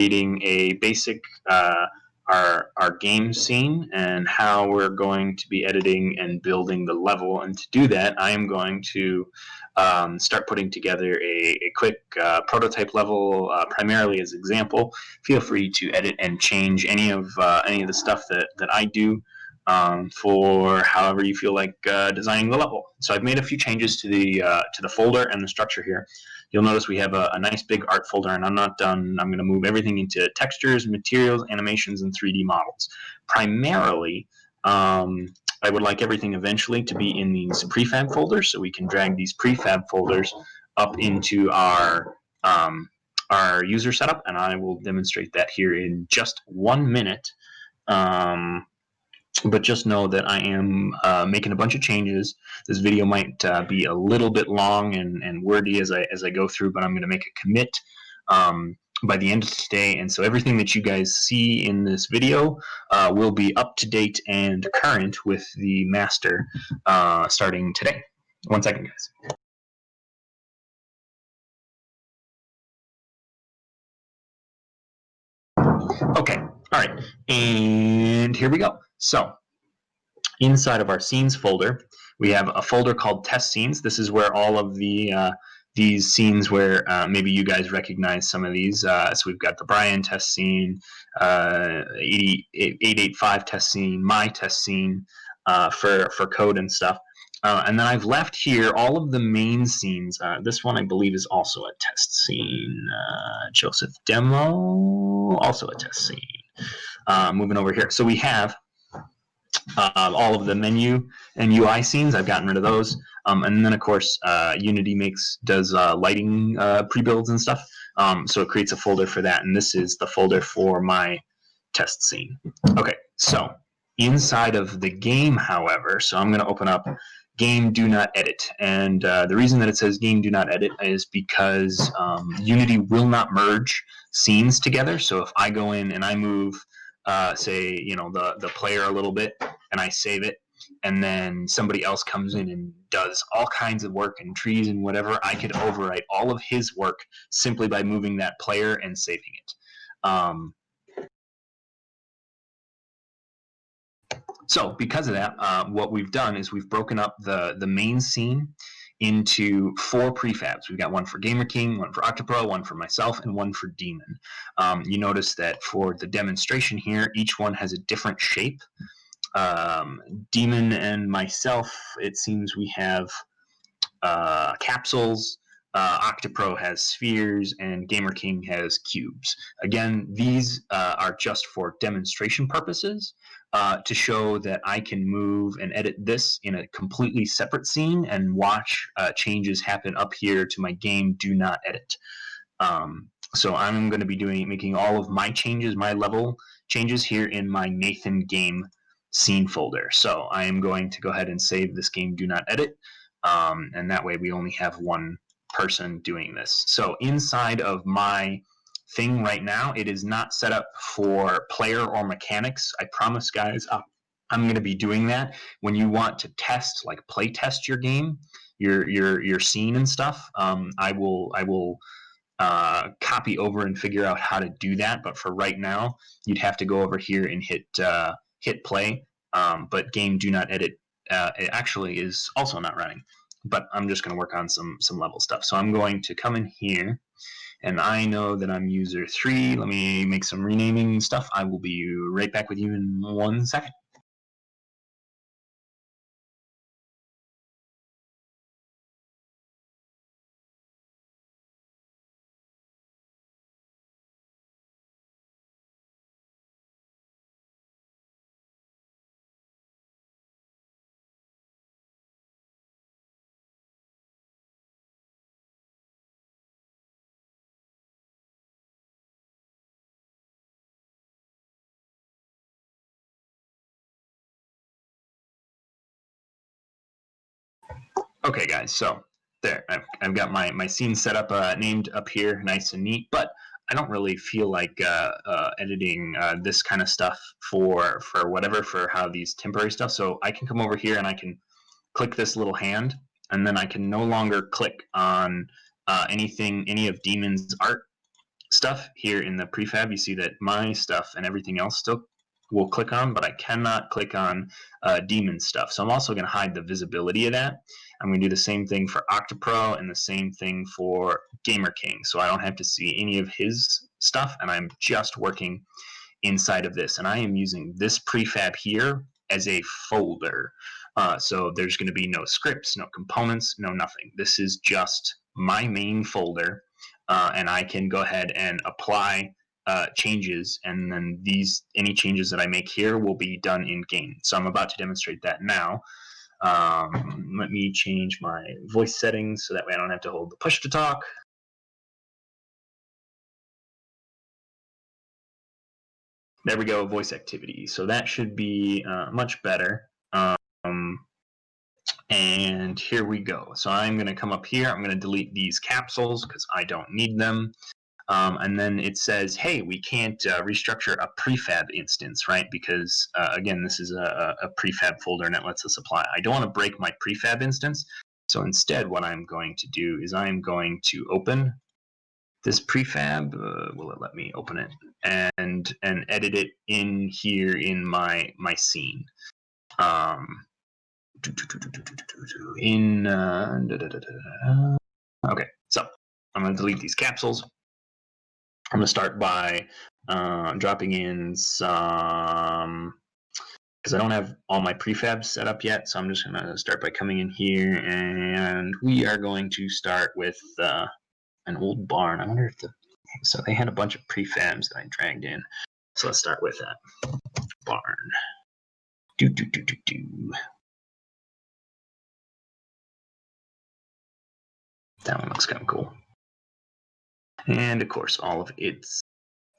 creating a basic our game scene and how we're going to be editing and building the level. And to do that, I am going to start putting together a quick prototype level, primarily as example. Feel free to edit and change any of the stuff that I do for however you feel like designing the level. So I've made a few changes to the folder and the structure here. You'll notice we have a nice big art folder, and I'm not done. I'm going to move everything into textures, materials, animations, and 3D models. Primarily, I would like everything eventually to be in these prefab folders, so we can drag these prefab folders up into our user setup, and I will demonstrate that here in just 1 minute. But just know that I am making a bunch of changes. This video might be a little bit long and wordy as I go through, but I'm going to make a commit by the end of today, and so everything that you guys see in this video will be up to date and current with the master starting today. 1 second, guys. Okay, all right, and here we go. So inside of our scenes folder, we have a folder called test scenes. This is where all of these scenes where maybe you guys recognize some of these. So we've got the Brian test scene, 885 test scene, my test scene for code and stuff. And then I've left here all of the main scenes. This one I believe is also a test scene. Joseph demo, also a test scene. Moving over here. So we have all of the menu and UI scenes. I've gotten rid of those. And then, of course, Unity does lighting pre-builds and stuff. So it creates a folder for that. And this is the folder for my test scene. Okay, so inside of the game, however, so I'm going to open up game do not edit. And the reason that it says game do not edit is because Unity will not merge scenes together. So if I go in and I move say, the player a little bit, and I save it, and then somebody else comes in and does all kinds of work and trees and whatever, I could overwrite all of his work simply by moving that player and saving it. So because of that, what we've done is we've broken up the main scene into 4 prefabs. We've got one for Gamer King, one for Octopro, one for myself, and one for Demon. You notice that for the demonstration here, each one has a different shape. Demon and myself, it seems we have capsules. Octopro has spheres, and Gamer King has cubes. Again, these are just for demonstration purposes to show that I can move and edit this in a completely separate scene and watch changes happen up here to my game do not edit. So I'm going to be making all of my changes, my level changes here in my Nathan game scene folder. So I am going to go ahead and save this game do not edit. And that way we only have one person doing this. So inside of my thing right now, it is not set up for player or mechanics. I promise, guys, I'm going to be doing that. When you want to test, like play test your game, your scene and stuff, I will copy over and figure out how to do that. But for right now, you'd have to go over here and hit play. But game do not edit it actually is also not running. But I'm just going to work on some level stuff. So I'm going to come in here, and I know that I'm user 3. Let me make some renaming stuff. I will be right back with you in 1 second. Okay, guys, so there, I've got my scene set up, named up here, nice and neat, but I don't really feel like editing this kind of stuff for whatever, for how these temporary stuff. So I can come over here and I can click this little hand, and then I can no longer click on any of Demon's art. stuff here in the prefab, you see that my stuff and everything else still will click on, but I cannot click on daemon stuff. So I'm also going to hide the visibility of that. I'm going to do the same thing for Octopro and the same thing for Gamer King, so I don't have to see any of his stuff, and I'm just working inside of this. And I am using this prefab here as a folder. So there's going to be no scripts, no components, no nothing. This is just my main folder, and I can go ahead and apply changes, and then any changes that I make here will be done in game. So I'm about to demonstrate that now. Let me change my voice settings so that way I don't have to hold the push to talk. There we go, voice activity. So that should be much better. And here we go. So I'm going to come up here. I'm going to delete these capsules because I don't need them. And then it says, hey, we can't restructure a prefab instance, right? Because, again, this is a prefab folder and it lets us apply. I don't want to break my prefab instance. So instead, what I'm going to do is I'm going to open this prefab. Will it let me open it? And edit it in here in my scene. Okay, so I'm going to delete these capsules. I'm going to start by dropping in some, because I don't have all my prefabs set up yet, so I'm just going to start by coming in here, and we are going to start with an old barn. I wonder if so they had a bunch of prefabs that I dragged in. So let's start with that barn. That one looks kind of cool. And of course, all of its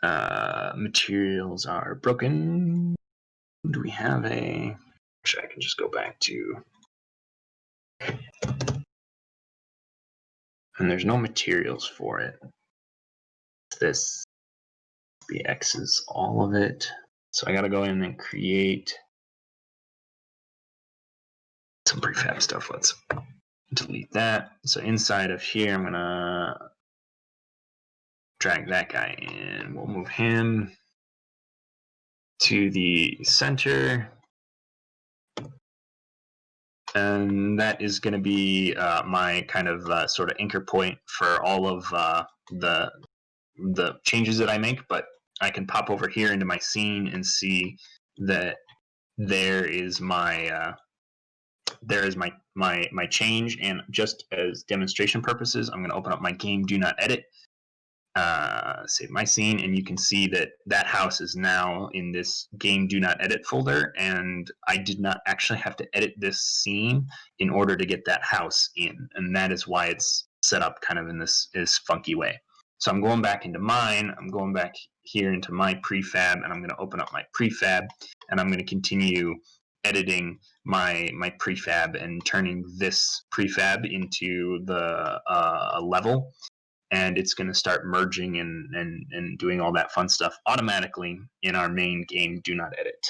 materials are broken. Do we have a... Actually, I can just go back to... And there's no materials for it. This BX is all of it. So I got to go in and create some prefab stuff. Let's delete that. So inside of here, I'm going to drag that guy in. We'll move him to the center. And that is going to be my kind of sort of anchor point for all of the changes that I make. But I can pop over here into my scene and see that there is my my change. And just as demonstration purposes, I'm going to open up my game do not edit, save my scene, and you can see that that house is now in this game do not edit folder, and I did not actually have to edit this scene in order to get that house in, and that is why it's set up kind of in this funky way. So I'm going back into mine, I'm going back here into my prefab, and I'm going to open up my prefab, and I'm going to continue editing my prefab and turning this prefab into the level, and it's going to start merging and doing all that fun stuff automatically in our main game do not edit.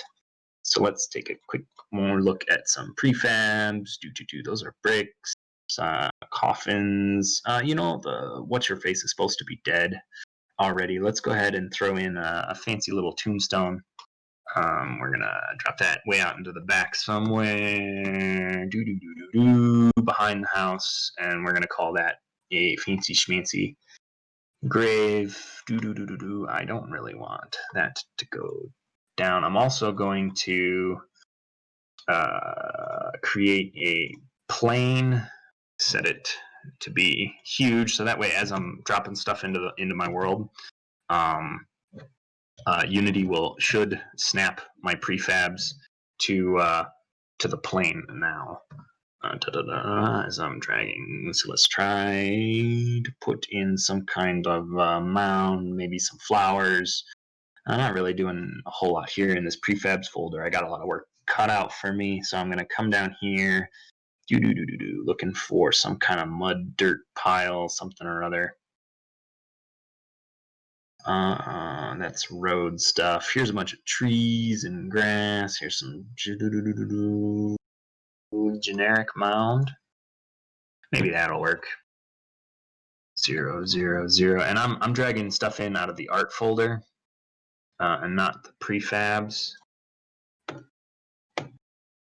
So let's take a quick more look at some prefabs. Those are bricks, coffins. You know, the what's your face is supposed to be dead already. Let's go ahead and throw in a fancy little tombstone. We're gonna drop that way out into the back somewhere, behind the house, and we're gonna call that a fancy schmancy grave. I don't really want that to go down. I'm also going to create a plane, set it to be huge, so that way as I'm dropping stuff into my world, Unity should snap my prefabs to the plane now. As I'm dragging, so let's try to put in some kind of mound, maybe some flowers. I'm not really doing a whole lot here in this prefabs folder. I got a lot of work cut out for me, so I'm gonna come down here, looking for some kind of mud dirt pile, something or other. That's road stuff. Here's a bunch of trees and grass. Here's some generic mound. Maybe that'll work. 0, 0, 0. And I'm dragging stuff in out of the art folder and not the prefabs.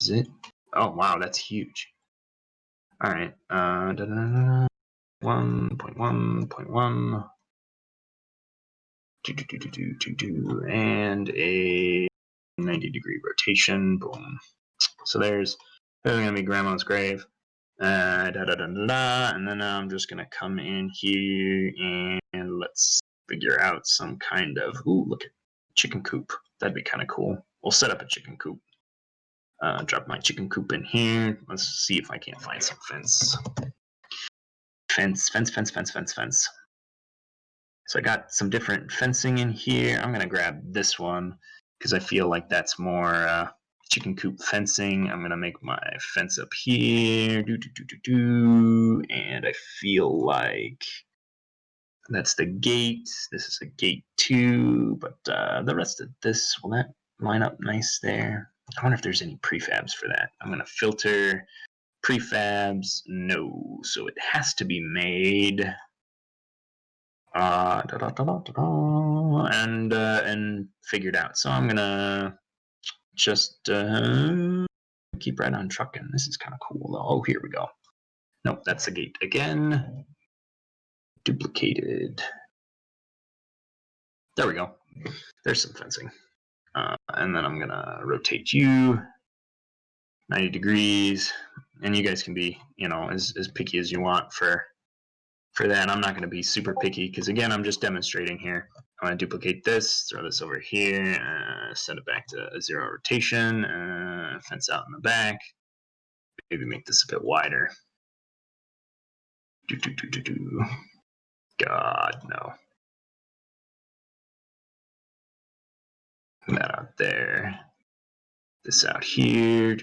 Is it? Oh, wow, that's huge. All right. 1.1.1. And a 90-degree rotation. Boom. So there's going to be Grandma's grave. And then I'm just going to come in here and let's figure out some kind of, ooh, look at chicken coop. That'd be kind of cool. We'll set up a chicken coop. Drop my chicken coop in here. Let's see if I can't find some fence. Fence. So I got some different fencing in here. I'm going to grab this one because I feel like that's more chicken coop fencing. I'm going to make my fence up here. And I feel like that's the gate. This is a gate 2, but the rest of this, will that line up nice there? I wonder if there's any prefabs for that. I'm going to filter prefabs. No. So it has to be made. And figured out. So I'm gonna just keep right on trucking. This is kind of cool though. Oh, here we go. Nope, that's the gate again. Duplicated. There we go. There's some fencing. And then I'm gonna rotate you 90 degrees, and you guys can be, as picky as you want for that. I'm not going to be super picky because, again, I'm just demonstrating here. I'm going to duplicate this, throw this over here, send it back to a 0 rotation, fence out in the back. Maybe make this a bit wider. God, no. That out there. This out here.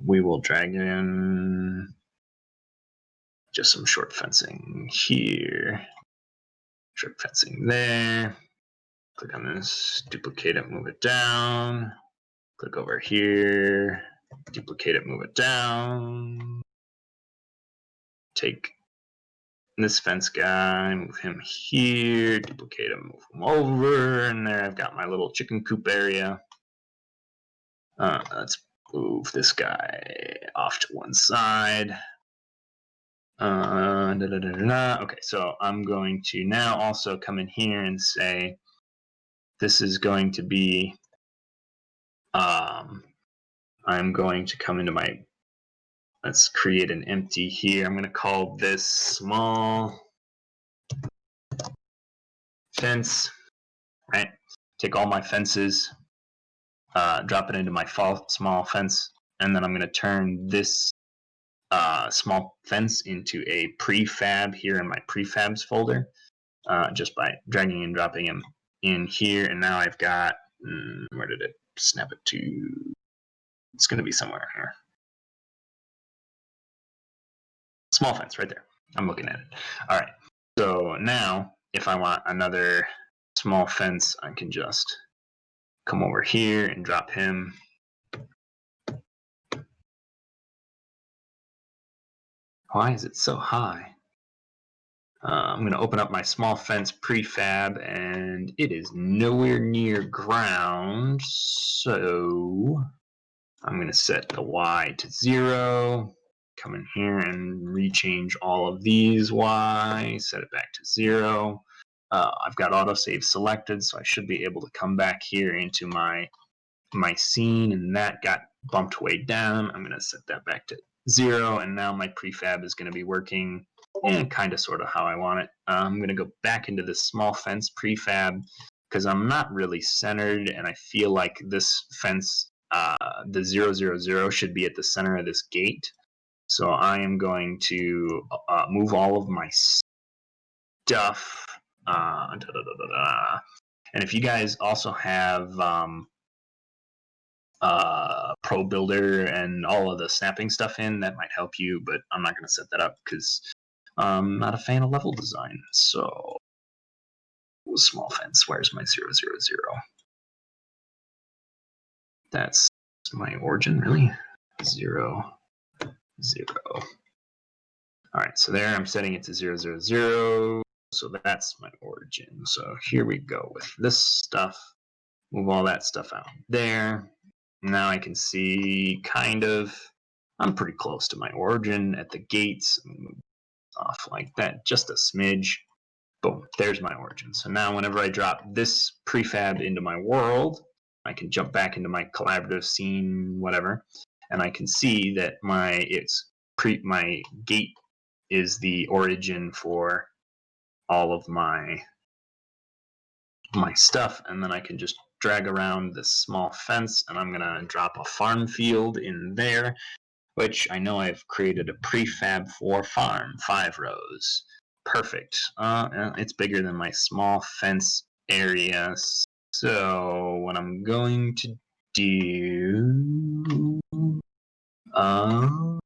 We will drag in just some short fencing here. Short fencing there. Click on this, duplicate it, move it down. Click over here, duplicate it, move it down. Take this fence guy, move him here, duplicate him, move him over, and there I've got my little chicken coop area. Let's move this guy off to one side. Okay, so I'm going to now also come in here and say this is going to be I'm going to come into my, let's create an empty here. I'm going to call this small fence, right? Take all my fences, drop it into my small fence, and then I'm going to turn this small fence into a prefab here in my prefabs folder, just by dragging and dropping them in here. And now I've got, where did it snap it to? It's going to be somewhere here. Small fence right there. I'm looking at it. All right. So now, if I want another small fence, I can just come over here and drop him. Why is it so high? I'm going to open up my small fence prefab, and it is nowhere near ground. So I'm going to set the Y to 0. Come in here and rechange all of these Y, set it back to 0. I've got autosave selected, so I should be able to come back here into my scene, and that got bumped way down. I'm going to set that back to 0, and now my prefab is going to be working kind of sort of how I want it. I'm going to go back into this small fence prefab because I'm not really centered, and I feel like this fence, the 0, 0, 0 should be at the center of this gate. So I am going to move all of my stuff. And if you guys also have Pro Builder and all of the snapping stuff in, that might help you, but I'm not going to set that up because I'm not a fan of level design. So small fence, where's my 0, 0, 0? That's my origin, really? 0, 0. All right, so there I'm setting it to 0, 0, 0. So that's my origin. So here we go with this stuff. Move all that stuff out there. Now I can see kind of, I'm pretty close to my origin at the gates. Move off like that, just a smidge. Boom, there's my origin. So now whenever I drop this prefab into my world, I can jump back into my collaborative scene, whatever, and I can see that my gate is the origin for all of my stuff, and then I can just drag around this small fence, and I'm gonna drop a farm field in there, which I know I've created a prefab for farm, 5 rows. Perfect. It's bigger than my small fence area, so what I'm going to do, I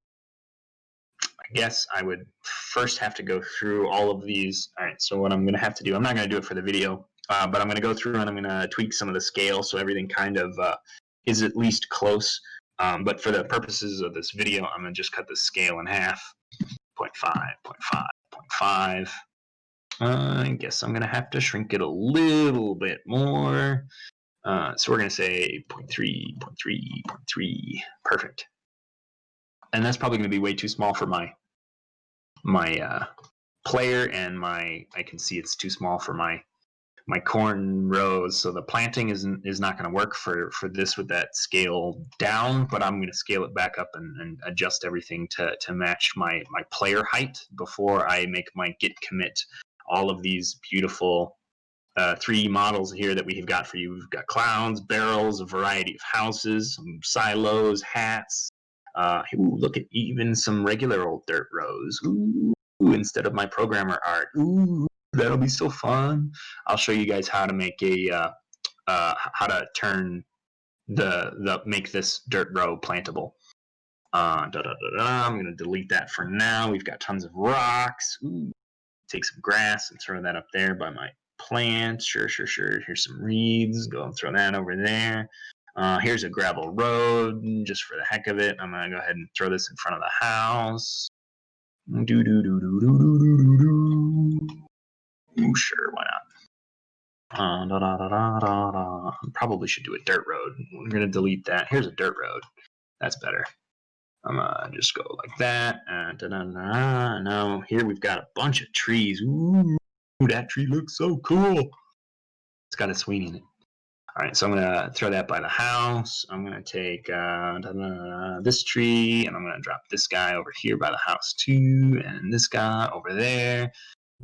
guess I would first have to go through all of these. All right, so what I'm going to have to do, I'm not going to do it for the video, but I'm going to go through and I'm going to tweak some of the scale so everything kind of is at least close. But for the purposes of this video, I'm going to just cut the scale in half. 0.5, 0.5, 0.5. I guess I'm going to have to shrink it a little bit more. So we're going to say 0.3, 0.3, 0.3. Perfect. And that's probably going to be way too small for my player, and I can see it's too small for my corn rows, so the planting is not going to work for this with that scale down, but I'm going to scale it back up and adjust everything to match my player height before I make my git commit all of these beautiful 3D models here that we've got for you. We've got clowns, barrels, a variety of houses, some silos, hats. Ooh, look at even some regular old dirt rows. Ooh, instead of my programmer art. Ooh, that'll be so fun. I'll show you guys how to make how to turn make this dirt row plantable. I'm gonna delete that for now. We've got tons of rocks. Ooh, take some grass and throw that up there by my plant. Sure. Here's some reeds. Go and throw that over there. Here's a gravel road, just for the heck of it. I'm gonna go ahead and throw this in front of the house. Sure, why not? Probably should do a dirt road. We're gonna delete that. Here's a dirt road. That's better. I'm gonna just go like that. Now here we've got a bunch of trees. Ooh, that tree looks so cool. It's got a Sweeney in it. All right, so I'm gonna throw that by the house. I'm gonna take this tree, and I'm gonna drop this guy over here by the house too, and this guy over there.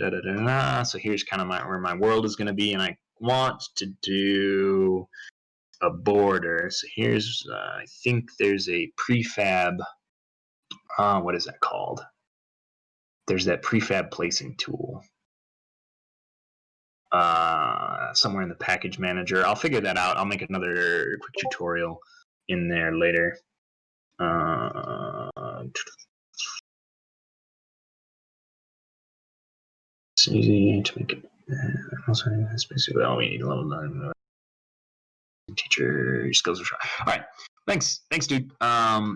So here's kind of where my world is gonna be, and I want to do a border. So here's I think there's a prefab. What is that called? There's that prefab placing tool. Somewhere in the package manager. I'll figure that out. I'll make another quick tutorial in there later. It's easy to make it. Oh, we need a level 9 teacher skills are sharp. All right, thanks, dude.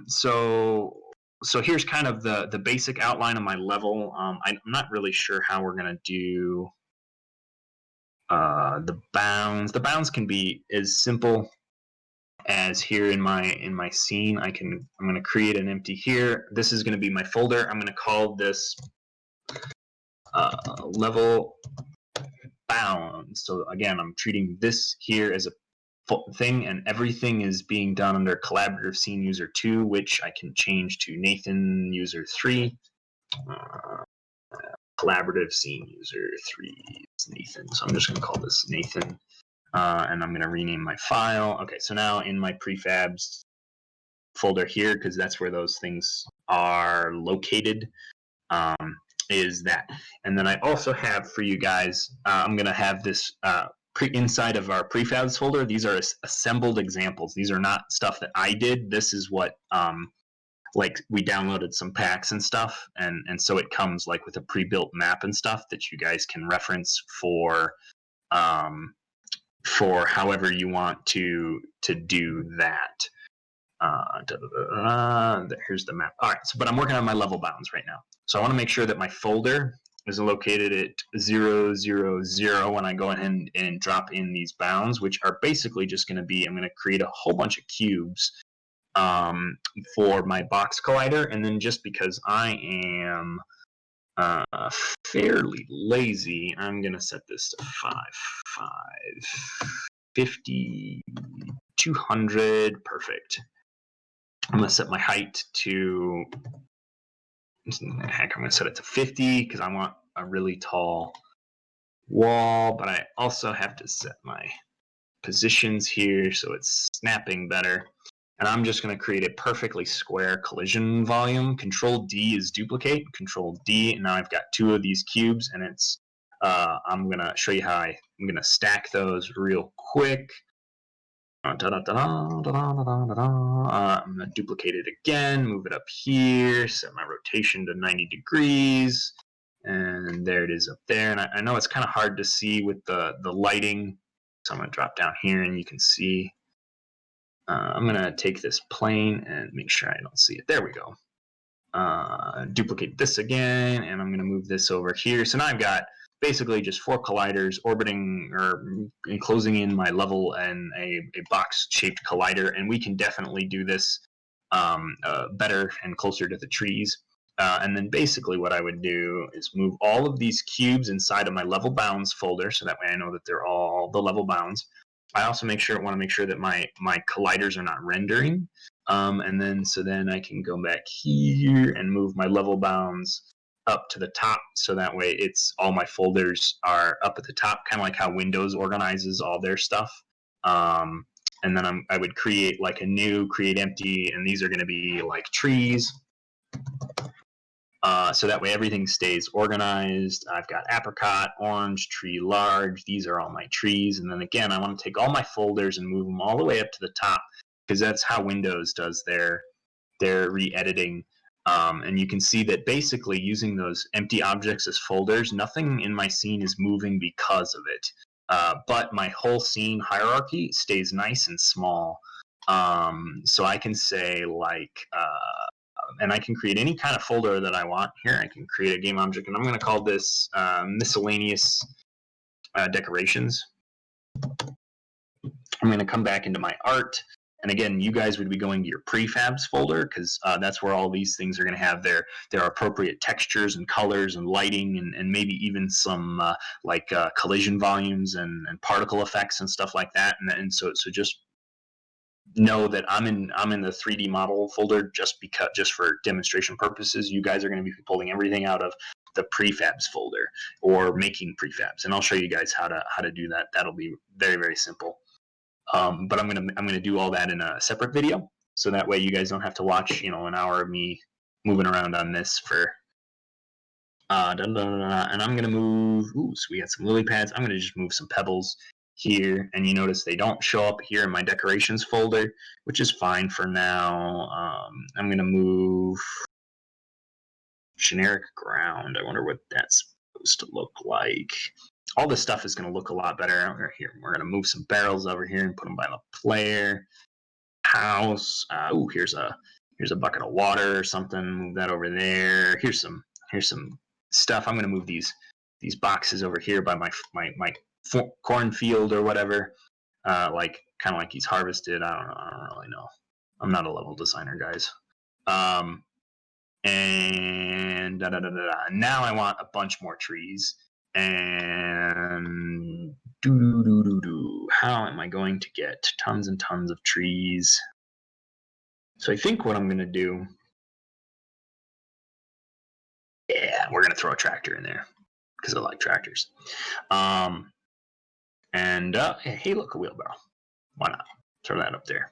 So here's kind of the basic outline of my level. I'm not really sure how we're gonna do the bounds. The bounds can be as simple as here in my scene. I'm going to create an empty here. This is going to be my folder. I'm going to call this level bounds. So again, I'm treating this here as a thing, and everything is being done under collaborative scene user 2, which I can change to Nathan user 3. Collaborative scene user 3 is Nathan. So I'm just going to call this Nathan. And I'm going to rename my file. Okay, so now in my prefabs folder here, because that's where those things are located, is that. And then I also have for you guys, I'm going to have this inside of our prefabs folder. These are assembled examples. These are not stuff that I did. This is what like we downloaded some packs and stuff, and so it comes like with a pre-built map and stuff that you guys can reference for however you want to do that. Here's the map. All right, so, but I'm working on my level bounds right now. So I want to make sure that my folder is located at 0, 0, 0 when I go ahead and drop in these bounds, which are basically just going to be, I'm going to create a whole bunch of cubes for my box collider. And then just because I am fairly lazy, I'm going to set this to 5, 50, 200, perfect. I'm going to set my height to, heck, I'm going to set it to 50 because I want a really tall wall, but I also have to set my positions here so it's snapping better. And I'm just going to create a perfectly square collision volume. Control D is duplicate, Control D, and now I've got 2 of these cubes, and it's, I'm going to show you how I'm going to stack those real quick. I'm going to duplicate it again, move it up here, set my rotation to 90 degrees, and there it is up there. And I know it's kind of hard to see with the lighting, so I'm going to drop down here and you can see. I'm going to take this plane and make sure I don't see it. There we go. Duplicate this again, and I'm going to move this over here. So now I've got basically just 4 colliders orbiting or enclosing in my level and a box-shaped collider, and we can definitely do this better and closer to the trees. And then basically what I would do is move all of these cubes inside of my level bounds folder, so that way I know that they're all the level bounds. I also want to make sure that my colliders are not rendering. And then I can go back here and move my level bounds up to the top, so that way it's all my folders are up at the top, kind of like how Windows organizes all their stuff. And then I would create like a new create empty, and these are going to be like trees. So that way everything stays organized. I've got apricot, orange, tree large. These are all my trees. And then again, I want to take all my folders and move them all the way up to the top, because that's how Windows does their re-editing. And you can see that basically using those empty objects as folders, nothing in my scene is moving because of it. But my whole scene hierarchy stays nice and small. So I can say like, and I can create any kind of folder that I want here. I can create a game object, and I'm going to call this miscellaneous decorations. I'm going to come back into my art. And again, you guys would be going to your prefabs folder, because that's where all these things are going to have their appropriate textures and colors and lighting, and maybe even some collision volumes and particle effects and stuff like that. And so just know that I'm in the 3D model folder just for demonstration purposes. You guys are going to be pulling everything out of the prefabs folder or making prefabs, and I'll show you guys how to do that. That'll be very, very simple. But I'm gonna do all that in a separate video, so that way you guys don't have to watch an hour of me moving around on this for. And I'm gonna move. Ooh, so we got some lily pads. I'm gonna just move some pebbles here, and you notice they don't show up here in my decorations folder, which is fine for now. I'm gonna move generic ground. I wonder what that's supposed to look like. All this stuff is going to look a lot better over here. We're going to move some barrels over here and put them by the player. House. Ooh, here's a bucket of water or something. Move that over there. Here's some stuff. I'm going to move these boxes over here by my cornfield or whatever. Kind of like he's harvested. I don't really know. I'm not a level designer, guys. And now I want a bunch more trees. And how am I going to get tons and tons of trees? So I think what I'm going to do, yeah, we're going to throw a tractor in there because I like tractors. Hey, look, a wheelbarrow. Why not? Throw that up there.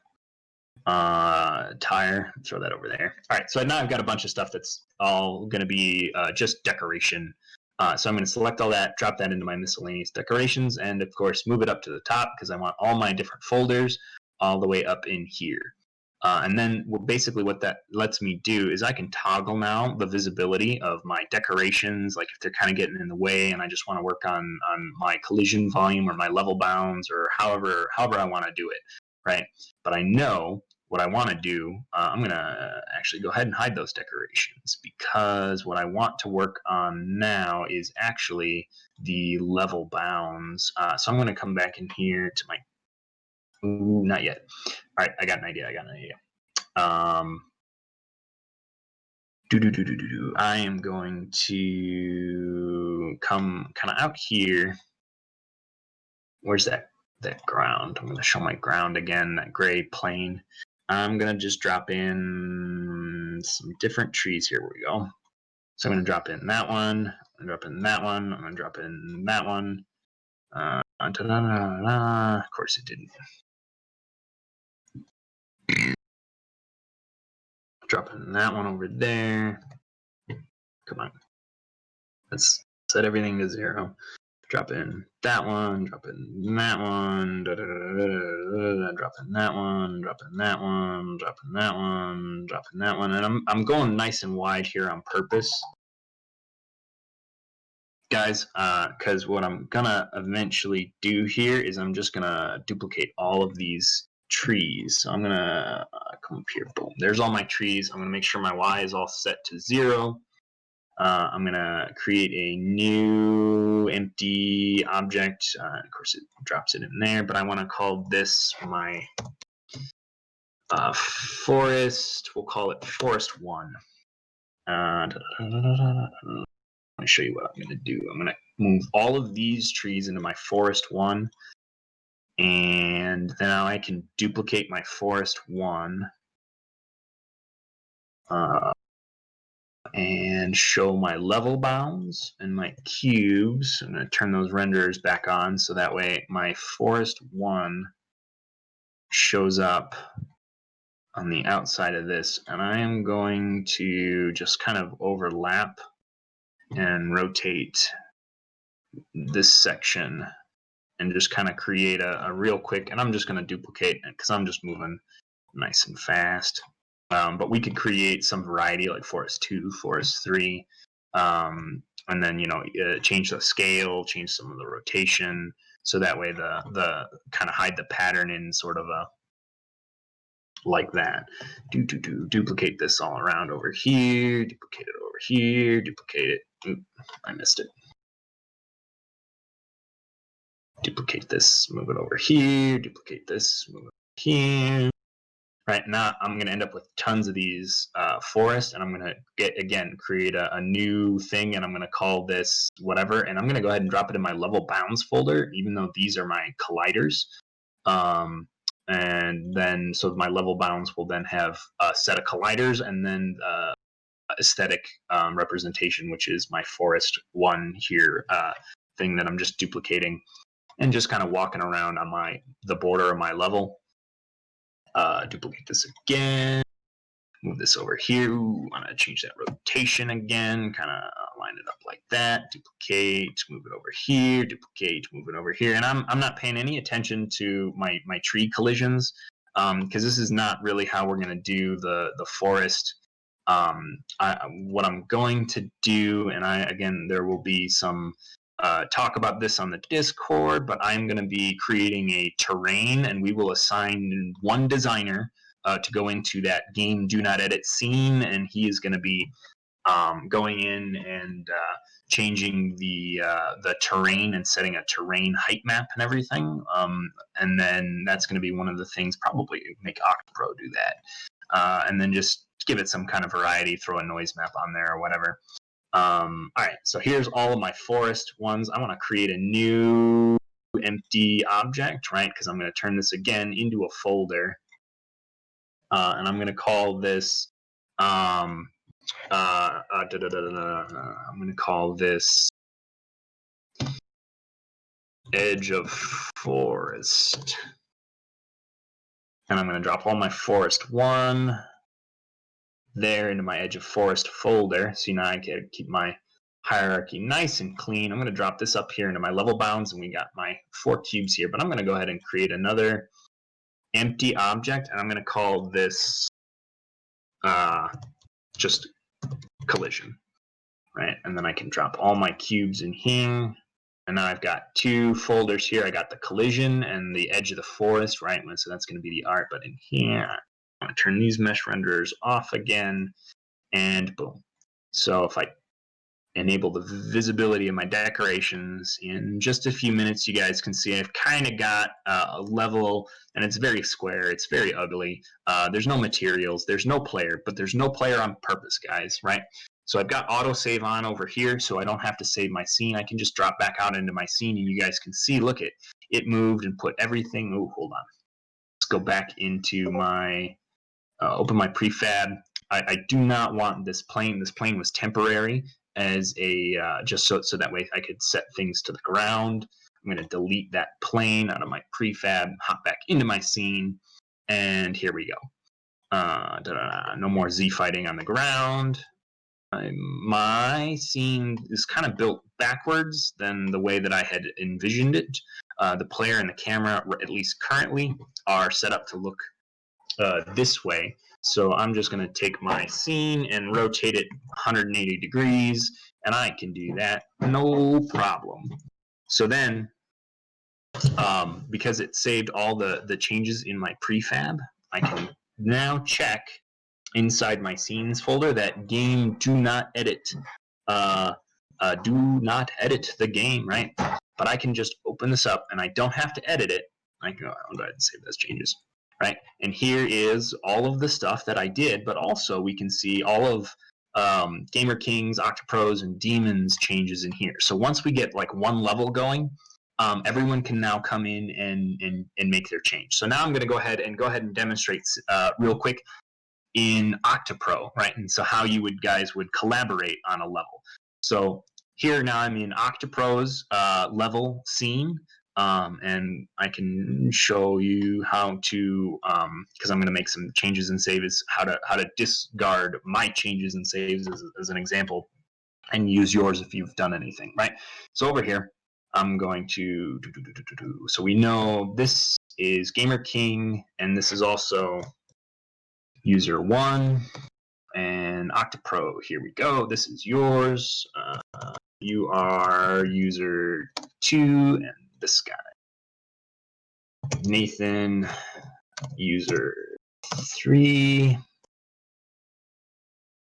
Tire, throw that over there. All right, so now I've got a bunch of stuff that's all going to be just decoration. So I'm going to select all that, drop that into my miscellaneous decorations, and of course move it up to the top because I want all my different folders all the way up in here. And then basically what that lets me do is I can toggle now the visibility of my decorations, like if they're kind of getting in the way and I just want to work on my collision volume or my level bounds or however I want to do it, right? But I know what I want to do, I'm going to actually go ahead and hide those decorations, because what I want to work on now is actually the level bounds. So I'm going to come back in here to my, ooh, not yet. All right, I got an idea. I am going to come kind of out here. Where's that ground? I'm going to show my ground again, that gray plane. I'm going to just drop in some different trees here. Where we go. So I'm going to drop in that one. I'm going to drop in that one. I'm going to drop in that one. Of course it didn't. Drop in that one over there. Come on. Let's set everything to 0. Drop in that one, drop in that one, drop in that one, drop in that one, drop in that one, drop in that one. And I'm going nice and wide here on purpose, guys, because what I'm gonna eventually do here is I'm just gonna duplicate all of these trees. So I'm gonna come up here, boom. There's all my trees. I'm gonna make sure my Y is all set to 0. I'm going to create a new empty object. Of course, it drops it in there, but I want to call this my forest. We'll call it forest 1. Let me show you what I'm going to do. I'm going to move all of these trees into my forest 1, and now I can duplicate my forest 1. And show my level bounds and my cubes. I'm going to turn those renderers back on so that way my forest 1 shows up on the outside of this. And I am going to just kind of overlap and rotate this section and just kind of create a real quick, and I'm just going to duplicate it because I'm just moving nice and fast. But we could create some variety like forest 2, forest 3, and then change the scale, change some of the rotation, so that way the kind of hide the pattern in sort of a like that. Duplicate this all around over here, duplicate it over here, duplicate it. Oop, I missed it. Duplicate this, move it over here, duplicate this, move it over here. Right, now I'm going to end up with tons of these forests, and I'm going to create a new thing, and I'm going to call this whatever, and I'm going to go ahead and drop it in my level bounds folder, even though these are my colliders. And then so my level bounds will then have a set of colliders, and then aesthetic representation, which is my forest 1 here thing that I'm just duplicating and just kind of walking around on the border of my level. Duplicate this again, move this over here. Ooh, want to change that rotation again, kind of line it up like that. Duplicate, move it over here, duplicate, move it over here. And I'm not paying any attention to my tree collisions because this is not really how we're going to do the forest. What I'm going to do, and again, there will be some talk about this on the Discord, but I'm going to be creating a terrain, and we will assign one designer to go into that game do not edit scene, and he is going to be going in and changing the terrain and setting a terrain height map and everything. And then that's going to be one of the things, probably make Octopro do that. And then just give it some kind of variety, throw a noise map on there or whatever. All right, so here's all of my forest ones. I want to create a new empty object, right? Because I'm going to turn this again into a folder. And I'm going to call this, I'm going to call this edge of forest. And I'm going to drop all my forest 1 there into my edge of forest folder. So now I can keep my hierarchy nice and clean. I'm going to drop this up here into my level bounds, and we got my 4 cubes here. But I'm going to go ahead and create another empty object, and I'm going to call this just collision, right? And then I can drop all my cubes in here. And now I've got 2 folders here. I got the collision and the edge of the forest, right? So that's going to be the art. But in here, I'm going to turn these mesh renderers off again, and boom. So if I enable the visibility of my decorations, in just a few minutes you guys can see I've kind of got a level, and it's very square, it's very ugly. There's no materials, there's no player, but there's no player on purpose, guys, right? So I've got autosave on over here, so I don't have to save my scene. I can just drop back out into my scene, and you guys can see, look, it moved and put everything. Oh, hold on. Let's go back into my, open my prefab. I do not want this plane. This plane was temporary as a, just so that way I could set things to the ground. I'm going to delete that plane out of my prefab, hop back into my scene, and here we go. No more Z fighting on the ground. My scene is kind of built backwards than the way that I had envisioned it. The player and the camera, at least currently, are set up to look this way. So I'm just going to take my scene and rotate it 180 degrees, and I can do that no problem. So then, because it saved all the changes in my prefab, I can now check inside my scenes folder that game do not edit. Do not edit the game, right? But I can just open this up, and I don't have to edit it. I'll go ahead and save those changes, right? And here is all of the stuff that I did, but also we can see all of Gamer King's, Octopro's, and Demon's changes in here. So once we get like one level going, everyone can now come in and make their change. So now I'm going to go ahead and demonstrate real quick in Octopro, right? And so how you guys would collaborate on a level. So here now I'm in Octopro's level scene, and I can show you how to, because I'm going to make some changes and saves, how to discard my changes and saves as an example, and use yours if you've done anything, right? So over here, I'm going to so we know this is Gamer King, and this is also user 1 and Octopro. Here we go. This is yours. You are user 2, and this guy, Nathan, user 3,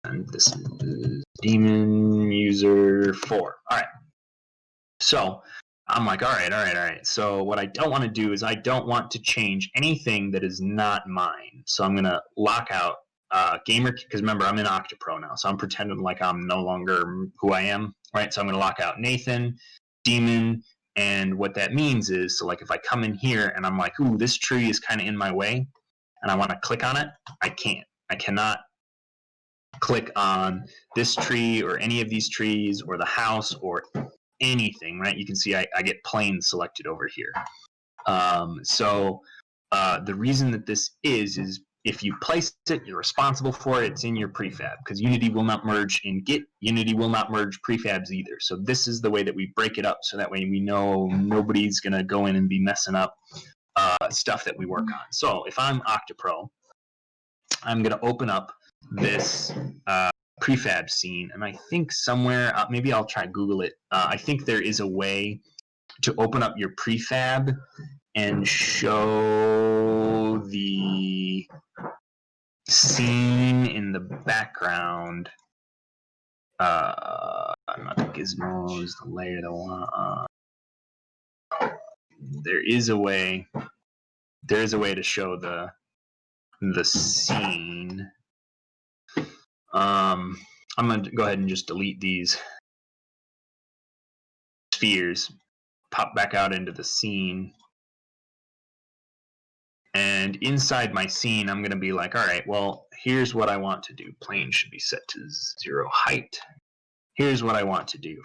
and this is Demon, user 4. All right. So I'm like, all right. So what I don't want to do is I don't want to change anything that is not mine. So I'm going to lock out Gamer, because remember, I'm in Octopro now, so I'm pretending like I'm no longer who I am, right? So I'm going to lock out Nathan, Demon, and what that means is, so like if I come in here and I'm like, ooh, this tree is kind of in my way, and I want to click on it, I can't. I cannot click on this tree or any of these trees or the house or anything, right? You can see I get planes selected over here. So the reason that this is if you place it, you're responsible for it. It's in your prefab, because Unity will not merge in Git. Unity will not merge prefabs either. So this is the way that we break it up, so that way we know nobody's going to go in and be messing up stuff that we work on. So if I'm Octopro, I'm going to open up this prefab scene, and I think somewhere, maybe I'll try Google it. I think there is a way to open up your prefab and show the scene in the background. Not the gizmos, the layer, the one. There is a way. There is a way to show the scene. I'm gonna go ahead and just delete these spheres, pop back out into the scene. And inside my scene, I'm going to be like, all right, well, here's what I want to do. Plane should be set to 0 height. Here's what I want to do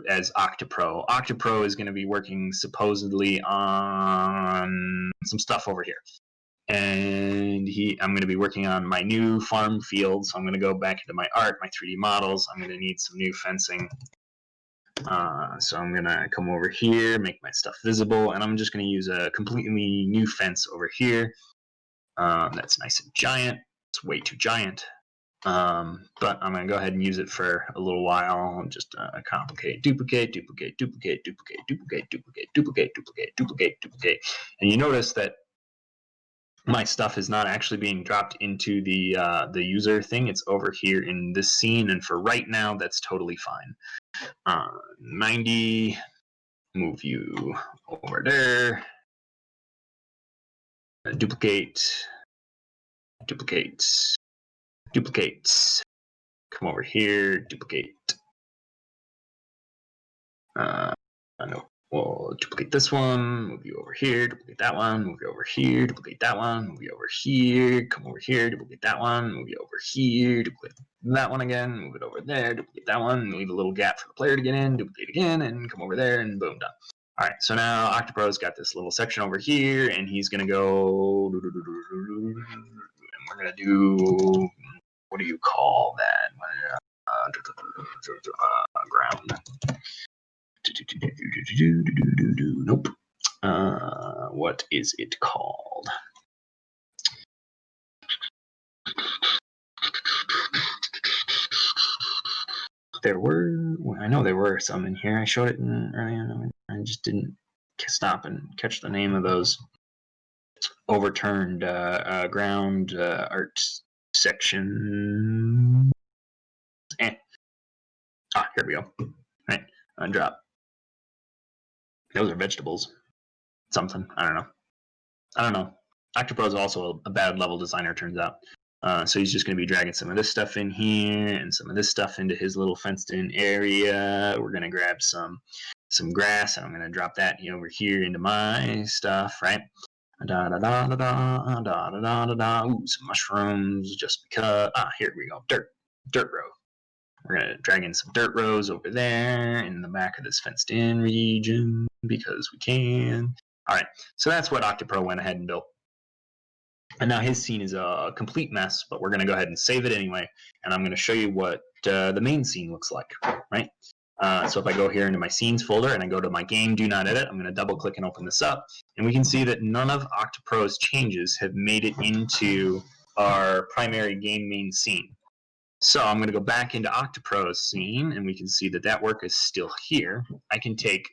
as Octopro. Octopro is going to be working supposedly on some stuff over here. And I'm going to be working on my new farm field. So I'm going to go back into my art, my 3D models. I'm going to need some new fencing. So I'm going to come over here, make my stuff visible, and I'm just going to use a completely new fence over here. That's nice and giant. It's way too giant. But I'm going to go ahead and use it for a little while. Just complicate, duplicate. And you notice that my stuff is not actually being dropped into the user thing. It's over here in this scene, and for right now, that's totally fine. 90, move you over there. Duplicate, duplicate, duplicate. Come over here, duplicate. No, we'll duplicate this one, move you over here, duplicate that one, move you over here, duplicate that one, move you over here, come over here, duplicate that one, move you over here, duplicate that one again, move it over there, duplicate that one, leave a little gap for the player to get in, duplicate again, and come over there, and boom, done. All right, so now Octopro's got this little section over here, and he's gonna go, and we're gonna do, what do you call that? Ground. Nope. What is it called? I know there were some in here. I showed it earlier. I just didn't stop and catch the name of those overturned ground art section. Here we go. Right, undrop. Those are vegetables. Something. I don't know. Octopro is also a bad level designer, turns out. So he's just going to be dragging some of this stuff in here and some of this stuff into his little fenced-in area. We're going to grab some grass, and I'm going to drop that over here into my stuff, right? Da da da da da da da da da. Ooh, some mushrooms, just because. Here we go. Dirt row. We're going to drag in some dirt rows over there in the back of this fenced-in region because we can. All right, so that's what Octopro went ahead and built. And now his scene is a complete mess, but we're going to go ahead and save it anyway, and I'm going to show you what the main scene looks like, right? So if I go here into my scenes folder and I go to my game do not edit, I'm going to double click and open this up, and we can see that none of Octopro's changes have made it into our primary game main scene. So I'm going to go back into Octopro's scene, and we can see that that work is still here. I can take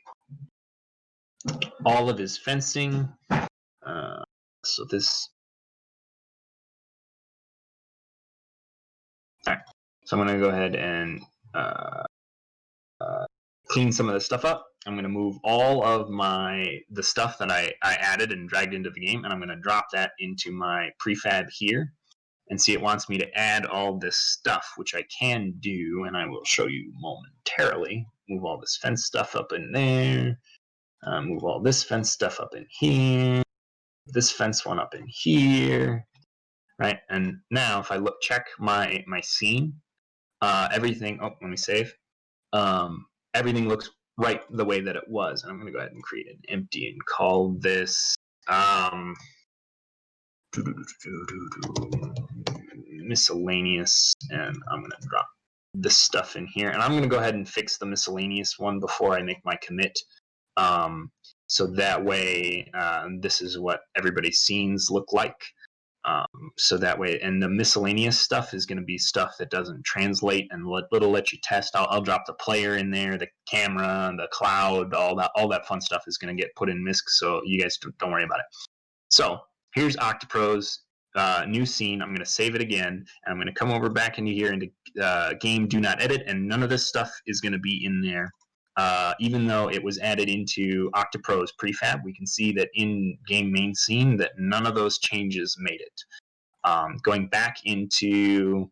all of his fencing. So this. All right. So I'm going to go ahead and clean some of this stuff up. I'm going to move all of the stuff that I added and dragged into the game, and I'm going to drop that into my prefab here. And see, it wants me to add all this stuff, which I can do, and I will show you momentarily. Move all this fence stuff up in there. Move all this fence stuff up in here. This fence one up in here. Right? And now if I check my scene, everything, let me save. Everything looks right the way that it was. And I'm going to go ahead and create an empty and call this miscellaneous, and I'm going to drop this stuff in here, and I'm going to go ahead and fix the miscellaneous one before I make my commit, so that way this is what everybody's scenes look like, so that way, and the miscellaneous stuff is going to be stuff that doesn't translate, and it'll let you test. I'll drop the player in there, the camera, the cloud, all that fun stuff is going to get put in MISC, so you guys don't worry about it. So here's Octopro's new scene. I'm going to save it again, and I'm going to come over back into here into game do not edit, and none of this stuff is going to be in there. Even though it was added into Octopro's prefab, we can see that in game main scene that none of those changes made it. Going back into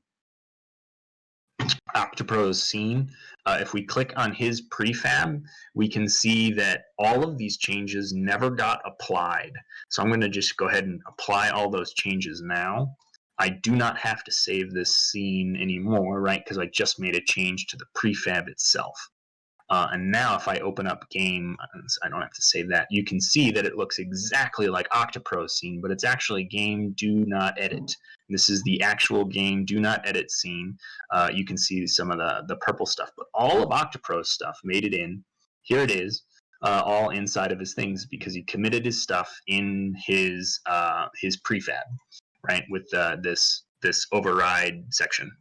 Octopro's scene, if we click on his prefab, we can see that all of these changes never got applied. So I'm going to just go ahead and apply all those changes now. I do not have to save this scene anymore, right? Because I just made a change to the prefab itself. And now if I open up game, I don't have to save that, you can see that it looks exactly like Octopro's scene, but it's actually game do not edit. This is the actual game do not edit scene. You can see some of the purple stuff, but all of Octopro's stuff made it in. Here it is, all inside of his things, because he committed his stuff in his prefab, right, with this override section.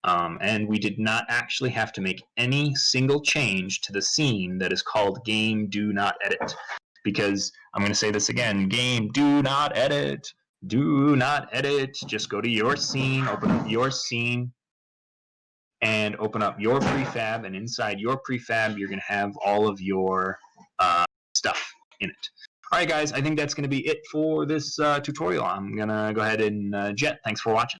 And we did not actually have to make any single change to the scene that is called game do not edit, because I'm going to say this again, game do not edit, Do not edit. Just go to your scene, open up your scene, and open up your prefab. And inside your prefab, you're going to have all of your stuff in it. All right, guys, I think that's going to be it for this tutorial. I'm going to go ahead and jet. Thanks for watching.